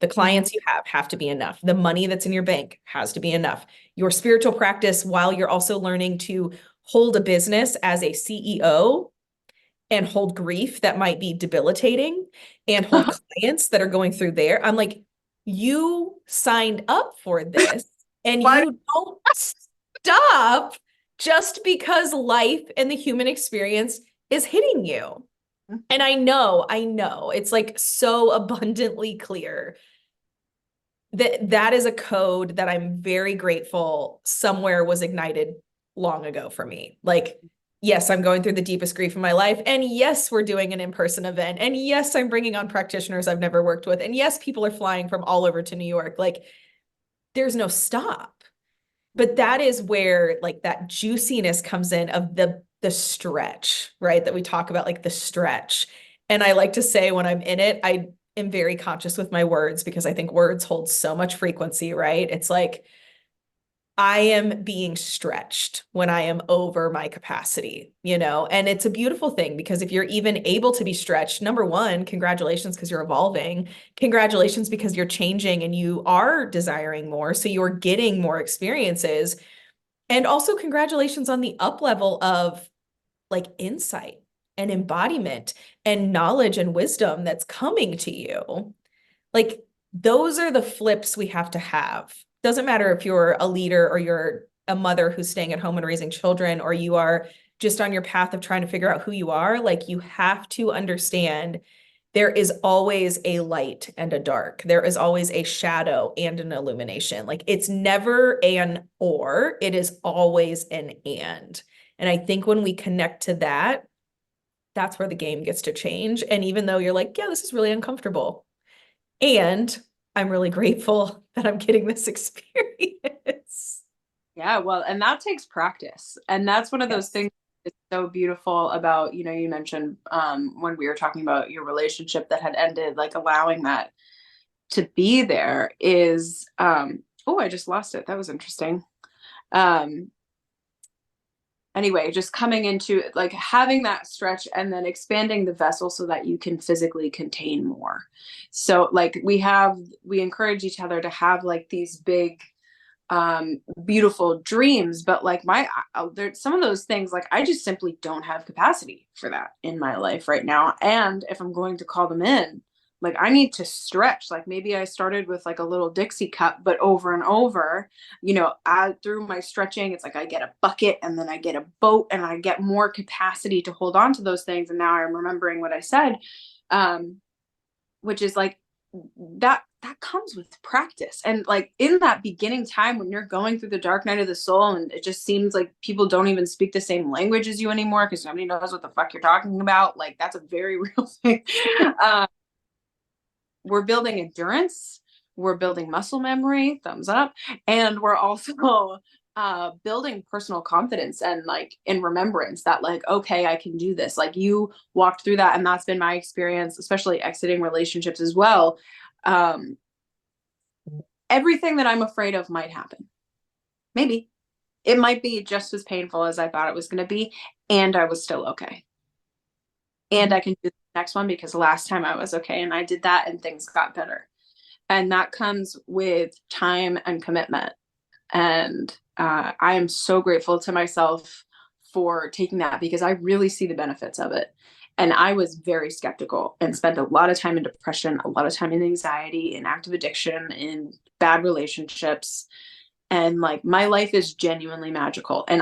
The clients you have to be enough. The money that's in your bank has to be enough. Your spiritual practice, while you're also learning to hold a business as a CEO and hold grief that might be debilitating, and hold clients that are going through there. I'm like, you signed up for this, and you don't stop just because life and the human experience is hitting you. And I know, it's like so abundantly clear that that is a code that I'm very grateful somewhere was ignited long ago for me. Like, yes, I'm going through the deepest grief in my life. And yes, we're doing an in-person event. And yes, I'm bringing on practitioners I've never worked with. And yes, people are flying from all over to New York. Like, there's no stop. But that is where like that juiciness comes in, of the stretch, right? That we talk about, like the stretch. And I like to say, when I'm in it, I am very conscious with my words, because I think words hold so much frequency, right? It's like, I am being stretched when I am over my capacity, and it's a beautiful thing, because if you're even able to be stretched, number one, congratulations, because you're evolving. Congratulations, because you're changing and you are desiring more. So you're getting more experiences. And also congratulations on the up level of like insight and embodiment and knowledge and wisdom that's coming to you. Like, those are the flips we have to have. Doesn't matter if you're a leader, or you're a mother who's staying at home and raising children, or you are just on your path of trying to figure out who you are. Like, you have to understand there is always a light and a dark. There is always a shadow and an illumination. Like, it's never an or, it is always an and. And I think when we connect to that, that's where the game gets to change. And even though you're like, yeah, this is really uncomfortable, and I'm really grateful that I'm getting this experience. Yeah, well, and that takes practice. And that's one of those things that's so beautiful about, you mentioned when we were talking about your relationship that had ended, like allowing that to be there is, oh, I just lost it. That was interesting. Anyway, just coming into like having that stretch and then expanding the vessel so that you can physically contain more. So like we encourage each other to have like these big beautiful dreams, but like there's some of those things, like I just simply don't have capacity for that in my life right now. And if I'm going to call them in, like I need to stretch. Like maybe I started with like a little Dixie cup, but over and over, through my stretching, it's like I get a bucket and then I get a boat and I get more capacity to hold on to those things. And now I'm remembering what I said, which is like that that comes with practice. And like in that beginning time when you're going through the dark night of the soul and it just seems like people don't even speak the same language as you anymore because nobody knows what the fuck you're talking about, like that's a very real thing. We're building endurance, we're building muscle memory, thumbs up, and we're also building personal confidence and like in remembrance that like, okay, I can do this. Like you walked through that, and that's been my experience, especially exiting relationships as well. Everything that I'm afraid of might happen. Maybe it might be just as painful as I thought it was going to be, and I was still okay. And I can do the next one because last time I was okay and I did that and things got better. And that comes with time and commitment. And I am so grateful to myself for taking that because I really see the benefits of it. And I was very skeptical and spent a lot of time in depression, a lot of time in anxiety, in active addiction, in bad relationships. And like my life is genuinely magical. And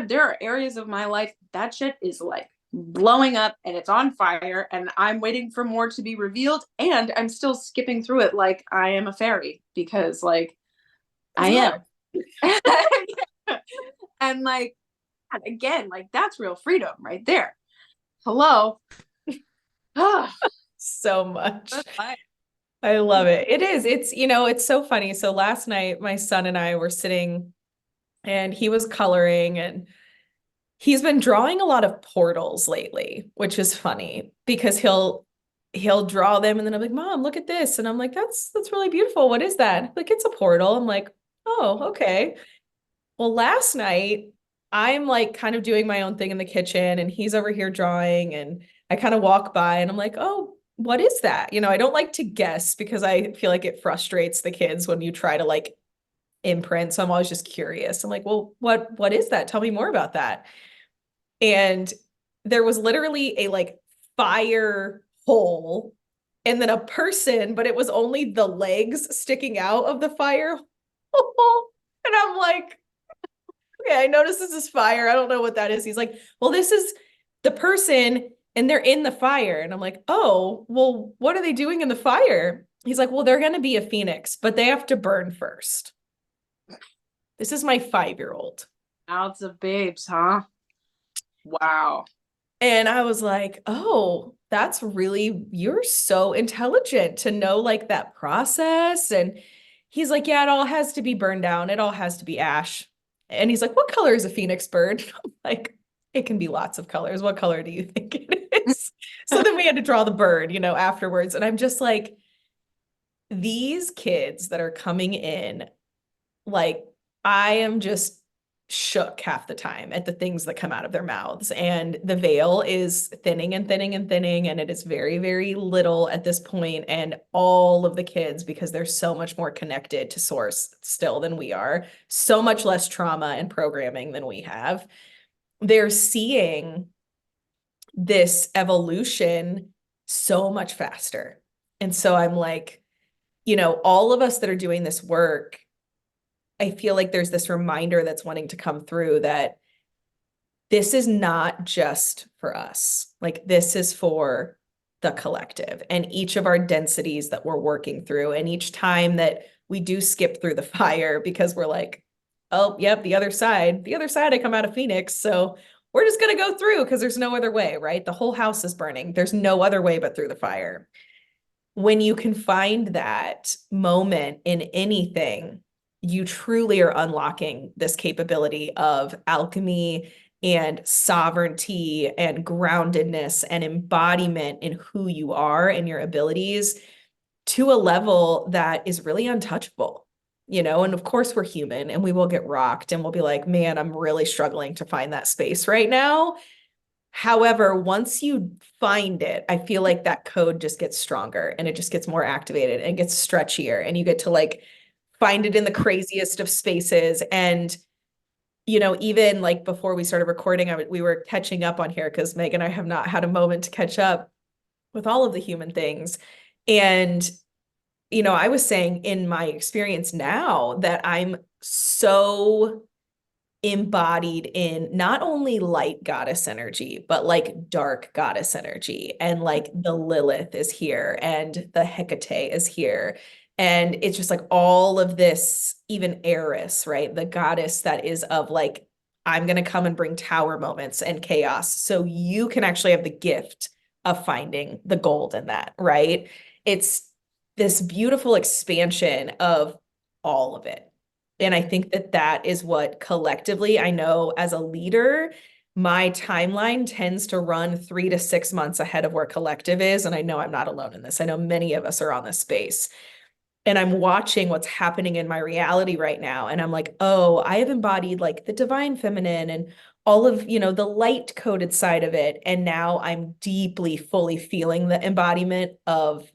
there are areas of my life that shit is like blowing up and it's on fire and I'm waiting for more to be revealed. And I'm still skipping through it like I am a fairy because like I am. And like, again, like that's real freedom right there. Hello. So much. I love it. It is. It's, it's so funny. So last night, my son and I were sitting and he was coloring and he's been drawing a lot of portals lately, which is funny because he'll draw them and then I'm like, Mom, look at this. And I'm like, that's really beautiful. What is that? Like, it's a portal. I'm like, oh, okay. Well, last night I'm like kind of doing my own thing in the kitchen and he's over here drawing and I kind of walk by and I'm like, oh, what is that? I don't like to guess because I feel like it frustrates the kids when you try to like imprint. So I'm always just curious. I'm like, well, what is that? Tell me more about that. And there was literally a like fire hole and then a person, but it was only the legs sticking out of the fire hole. And I'm like, okay, I noticed this is fire. I don't know what that is. He's like, well, this is the person and they're in the fire. And I'm like, oh, well, what are they doing in the fire? He's like, well, they're going to be a phoenix, but they have to burn first. This is my 5-year-old. Mouths of babes, huh? Wow. And I was like, oh, you're so intelligent to know like that process. And he's like, yeah, it all has to be burned down. It all has to be ash. And he's like, what color is a phoenix bird? I'm like, it can be lots of colors. What color do you think it is? So then we had to draw the bird, afterwards. And I'm just like, these kids that are coming in, like, I am just shook half the time at the things that come out of their mouths. And the veil is thinning and thinning and thinning. And it is very, very little at this point. And all of the kids, because they're so much more connected to source still than we are, so much less trauma and programming than we have, they're seeing this evolution so much faster. And so I'm like, all of us that are doing this work, I feel like there's this reminder that's wanting to come through that this is not just for us. Like this is for the collective and each of our densities that we're working through. And each time that we do skip through the fire because we're like, oh, yep, the other side, I come out of Phoenix. So we're just going to go through because there's no other way, right? The whole house is burning. There's no other way but through the fire. When you can find that moment in anything, you truly are unlocking this capability of alchemy and sovereignty and groundedness and embodiment in who you are and your abilities to a level that is really untouchable, and of course we're human and we will get rocked and we'll be like, man, I'm really struggling to find that space right now. However, once you find it, I feel like that code just gets stronger and it just gets more activated and gets stretchier and you get to like find it in the craziest of spaces. And, even like before we started recording, we were catching up on here because Meg and I have not had a moment to catch up with all of the human things. And, I was saying in my experience now that I'm so embodied in not only light goddess energy, but like dark goddess energy. And like the Lilith is here and the Hecate is here. And it's just like all of this, even Eris, right? The goddess that is of like, I'm going to come and bring tower moments and chaos. So you can actually have the gift of finding the gold in that, right? It's this beautiful expansion of all of it. And I think that that is what collectively, I know as a leader, my timeline tends to run 3 to 6 months ahead of where collective is. And I know I'm not alone in this. I know many of us are on this space. And I'm watching what's happening in my reality right now. And I'm like, oh, I have embodied like the divine feminine and all of, the light coded side of it. And now I'm deeply, fully feeling the embodiment of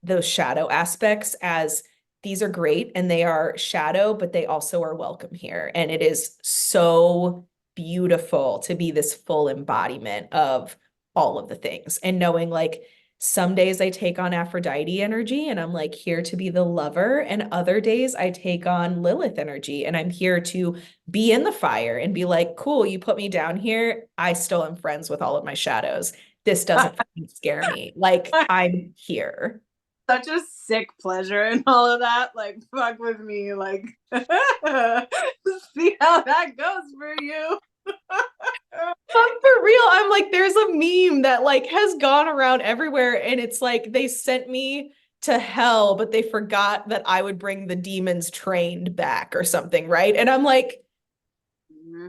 those shadow aspects as these are great and they are shadow, but they also are welcome here. And it is so beautiful to be this full embodiment of all of the things and knowing like some days I take on Aphrodite energy and I'm like here to be the lover, and other days I take on Lilith energy and I'm here to be in the fire and be like, cool, you put me down here. I still am friends with all of my shadows. This doesn't fucking scare me. Like I'm here. Such a sick pleasure in all of that. Like, fuck with me. Like, see how that goes for you. But for real, I'm like, there's a meme that like has gone around everywhere, and it's like they sent me to hell, but they forgot that I would bring the demons trained back or something, right? And I'm like,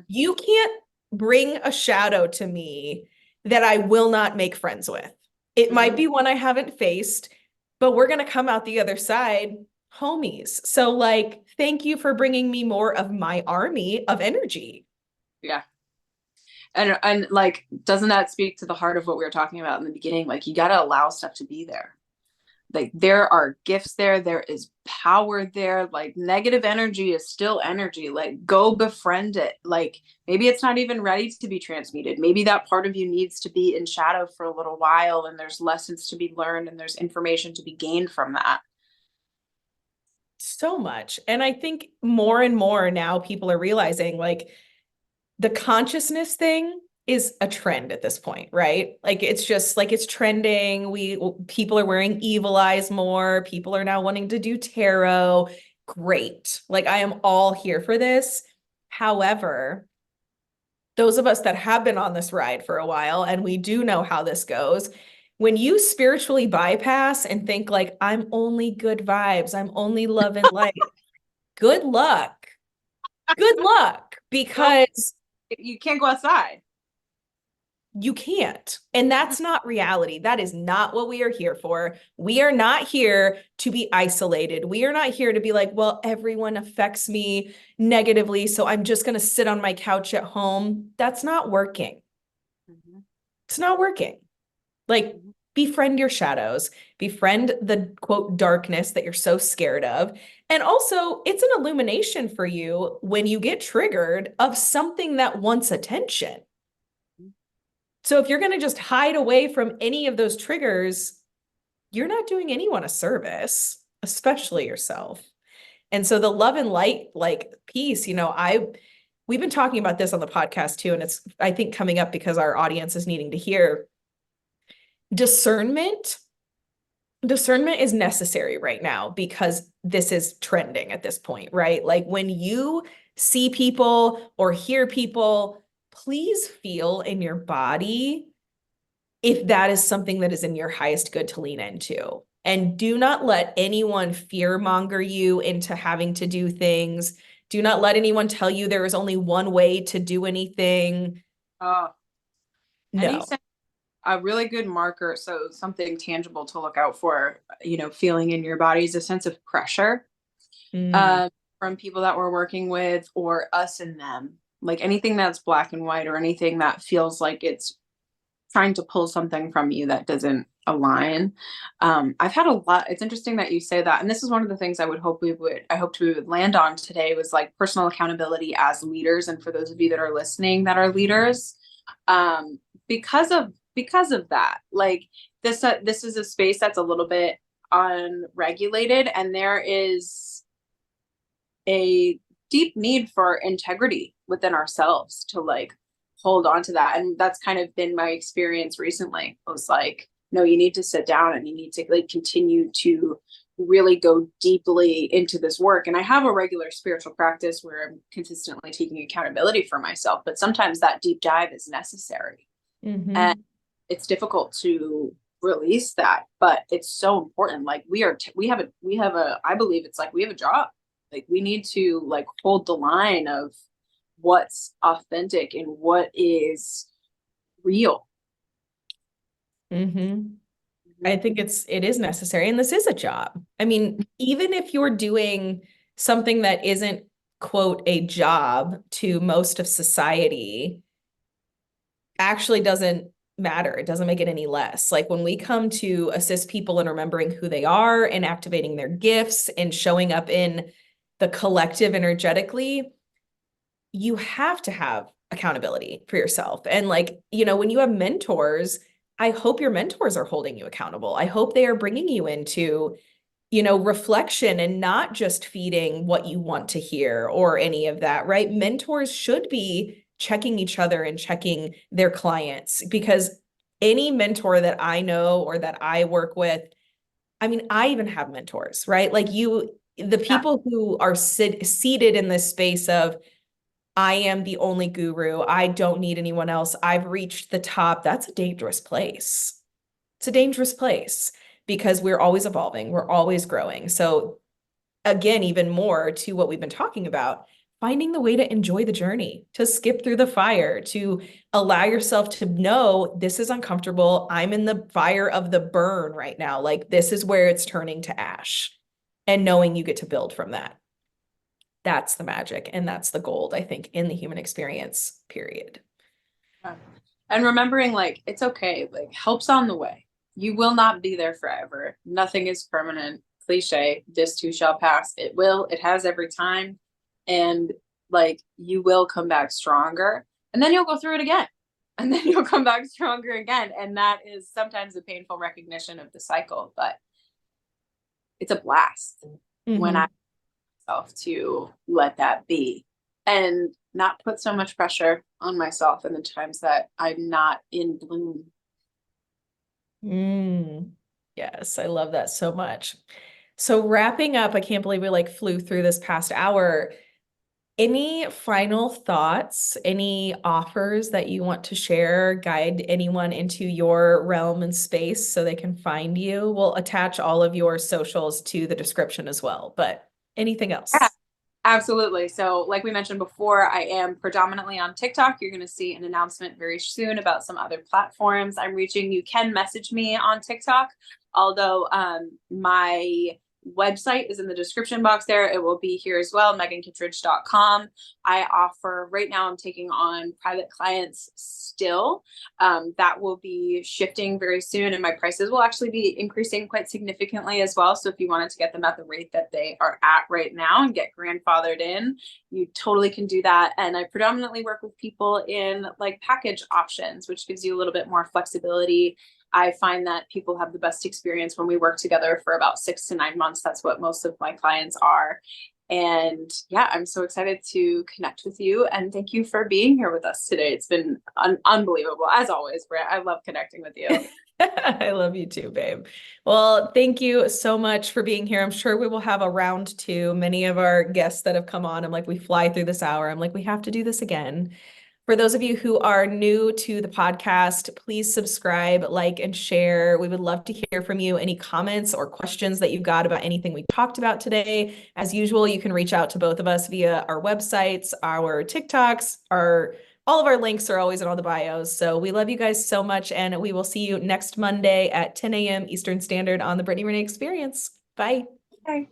you can't bring a shadow to me that I will not make friends with. It might be one I haven't faced, but we're going to come out the other side homies. So like, thank you for bringing me more of my army of energy. Yeah. And like, doesn't that speak to the heart of what we were talking about in the beginning? Like, you got to allow stuff to be there. Like, there are gifts there. There is power there. Like, negative energy is still energy. Like, go befriend it. Like, maybe it's not even ready to be transmuted. Maybe that part of you needs to be in shadow for a little while, and there's lessons to be learned and there's information to be gained from that. So much. And I think more and more now people are realizing like the consciousness thing is a trend at this point, right? Like it's just like it's trending. People are wearing evil eyes more. People are now wanting to do tarot. Great. Like I am all here for this. However, those of us that have been on this ride for a while and we do know how this goes, when you spiritually bypass and think like I'm only good vibes, I'm only love and light, good luck. Good luck, because you can't go outside. you can't. And that's not reality. That is not what we are here for. We are not here to be isolated. We are not here to be like, well, everyone affects me negatively, so I'm just going to sit on my couch at home. That's not working. It's not working. Like, befriend your shadows, befriend the quote darkness that you're so scared of. And also, it's an illumination for you when you get triggered of something that wants attention. So if you're going to just hide away from any of those triggers, you're not doing anyone a service, especially yourself. And so the love and light like piece, we've been talking about this on the podcast too, and it's I think coming up because our audience is needing to hear discernment. Discernment is necessary right now because this is trending at this point, right? Like when you see people or hear people, please feel in your body if that is something that is in your highest good to lean into. And do not let anyone fearmonger you into having to do things. Do not let anyone tell you there is only one way to do anything. No. Any a really good marker, so something tangible to look out for, feeling in your body is a sense of pressure from people that we're working with or us and them. Like anything that's black and white or anything that feels like it's trying to pull something from you that doesn't align. I've had a lot. It's interesting that you say that. And this is one of the things I hope we would land on today was like personal accountability as leaders. And for those of you that are listening that are leaders, because of that, like this is a space that's a little bit unregulated, and there is a deep need for integrity within ourselves to like hold on to that. And that's kind of been my experience recently. It was like, no, you need to sit down and you need to like continue to really go deeply into this work. And I have a regular spiritual practice where I'm consistently taking accountability for myself, but sometimes that deep dive is necessary. Mm-hmm. And it's difficult to release that, but it's so important. Like we have a, I believe it's like we have a job. Like we need to like hold the line of what's authentic and what is real. Mm-hmm. I think it is necessary. And this is a job. I mean, even if you're doing something that isn't, quote, a job to most of society, actually doesn't matter. It doesn't make it any less. Like when we come to assist people in remembering who they are and activating their gifts and showing up in the collective energetically, you have to have accountability for yourself. And like, when you have mentors, I hope your mentors are holding you accountable. I hope they are bringing you into, reflection and not just feeding what you want to hear or any of that, right? Mentors should be checking each other and checking their clients, because any mentor that I know or that I work with, I mean, I even have mentors, right? Like the people who are seated in this space of, I am the only guru. I don't need anyone else. I've reached the top. That's a dangerous place. It's a dangerous place because we're always evolving. We're always growing. So again, even more to what we've been talking about, finding the way to enjoy the journey, to skip through the fire, to allow yourself to know this is uncomfortable. I'm in the fire of the burn right now. Like this is where it's turning to ash, and knowing you get to build from that. That's the magic. And that's the gold, I think, in the human experience, period. And remembering like, it's okay, like help's on the way. You will not be there forever. Nothing is permanent. Cliche, this too shall pass. It has every time. And like, you will come back stronger, and then you'll go through it again. And then you'll come back stronger again. And that is sometimes a painful recognition of the cycle, but it's a blast when I myself to let that be and not put so much pressure on myself in the times that I'm not in bloom. Yes, I love that so much. So wrapping up, I can't believe we like flew through this past hour. Any final thoughts, any offers that you want to share, guide anyone into your realm and space so they can find you? We'll attach all of your socials to the description as well, but anything else? Yeah, absolutely. So like we mentioned before, I am predominantly on TikTok. You're going to see an announcement very soon about some other platforms I'm reaching. You can message me on TikTok, although my website is in the description box there. It will be here as well, meghankittridge.com. I offer, right now I'm taking on private clients still. That will be shifting very soon, and my prices will actually be increasing quite significantly as well. So if you wanted to get them at the rate that they are at right now and get grandfathered in, you totally can do that. And I predominantly work with people in like package options, which gives you a little bit more flexibility. I find that people have the best experience when we work together for about 6 to 9 months. That's what most of my clients are. And yeah, I'm so excited to connect with you. And thank you for being here with us today. It's been unbelievable. As always, Britt, I love connecting with you. I love you too, babe. Well, thank you so much for being here. I'm sure we will have a round two. Many of our guests that have come on, I'm like, we fly through this hour. I'm like, we have to do this again. For those of you who are new to the podcast, please subscribe, like, and share. We would love to hear from you. Any comments or questions that you've got about anything we talked about today. As usual, you can reach out to both of us via our websites, our TikToks, all of our links are always in all the bios. So we love you guys so much, and we will see you next Monday at 10 a.m. Eastern Standard on the Brittany Renee Experience. Bye. Okay.